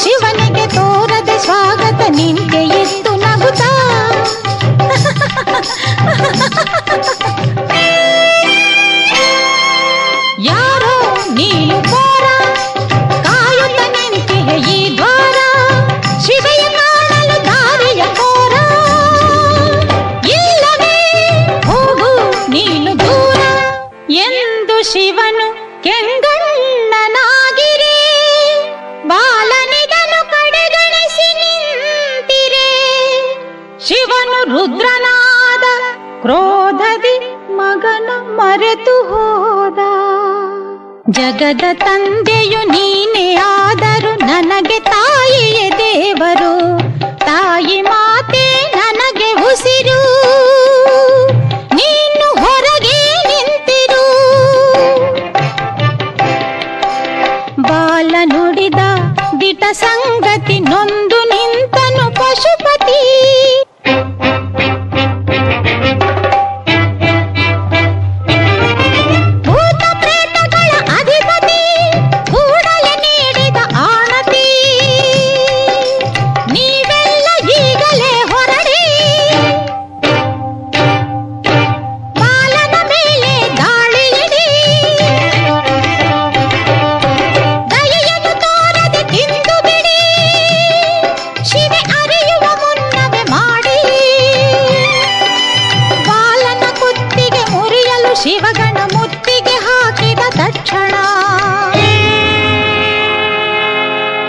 ಶಿವನಿಗೆ ತೋರದೆ ಸ್ವಾಗತ ನಿಂತೆ ಎತ್ತು ನಗುತ್ತಾ ಯಾರೋ ನೀನು ಕೋರ ಕಾಯುತ್ತ ನಿಂತಿದೆ ಈ ದ್ವಾರ ಶಿವೆಯ ಕಾಣಲು ದಾರಿಯ ಕೋರ ಇಲ್ಲವೇ ಹೋಗು ನೀನು ದೂರ ಎಂದು ಶಿವನು ಕೆಂಗಣ್ಣನಾಗಿರೇ ಬಾಲನಿದನು ಕಡೆಗಣಿಸಿ ನಿಂತಿರೆ ಶಿವನು ರುದ್ರನಾದ ಕ್ರೋಧದಿ ಮಗನ ಮರೆತು ಹೋದ ಜಗದ ತಂದೆಯು ನೀನೇ ಆದರೂ ನನಗೆ ತಾಯಿಯೇ ದೇವರು ತಾಯಿ ಮಾತೆ ನನಗೆ ಉಸಿರು ನೀನು ಹೊರಗೆ ನಿಂತಿರು ಬಾಲ ನುಡಿದ ದಿಟ ಸಂಗತಿ ನೊಂದು ನಿಂತನು ಪಶುಪತಿ ಭೂತ ಪ್ರೇತಗಳ ಅಧಿಪತಿ ಕೂಡಲೇ ನೀಡಿದ ಆಣತಿ ನೀವೆಲ್ಲ ಈಗಲೇ ಹೊರಡಿ ಬಾಲನ ಮೇಲೆ ದಾಳಿಯಿಡಿ ದಯೆಯನ್ನು ತೋರದೆ ತಿಂದು ಬಿಡಿ ಶಿವೆ ಅರಿಯುವ ಮುನ್ನವೇ ಮಾಡಿ ಬಾಲನ ಕುತ್ತಿಗೆ ಮುರಿಯಲು ಶಿವಗಣ ಮುತ್ತಿಗೆ ಹಾಕಿದ ತಕ್ಷಣ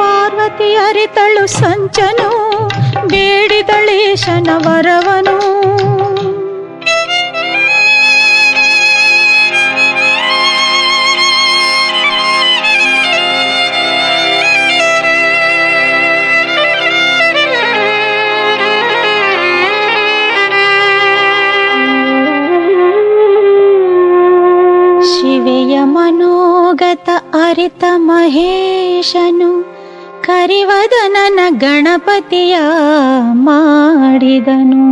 ಪಾರ್ವತಿ ಅರಿತಳು ಸಂಚನು ಬೇಡಿದಳೇಶನ ವರವನು ಶಿವೆಯ ಮನೋಗತ ಅರಿತ ಮಹೇಶನು ಕರಿವದನನ ಗಣಪತಿಯ ಮಾಡಿದನು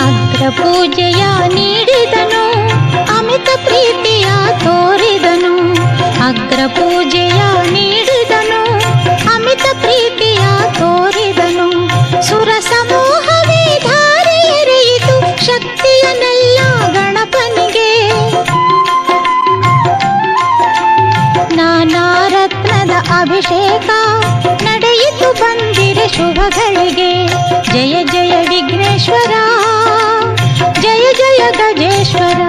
ಅಗ್ರ ಪೂಜೆಯ ನೀಡಿದನು ಅಮಿತ ಪ್ರೀತಿಯ ತೋರಿದನು ಅಗ್ರ ಪೂಜೆಯ ನೀಡಿದನು ಅಭಿಷೇಕ ನಡೆಯಿತು ಬಂದಿರೆ ಶುಭಗಳಿಗೆ. ಜಯ ಜಯ ವಿಘ್ನೇಶ್ವರ, ಜಯ ಜಯ ಗಜೇಶ್ವರ.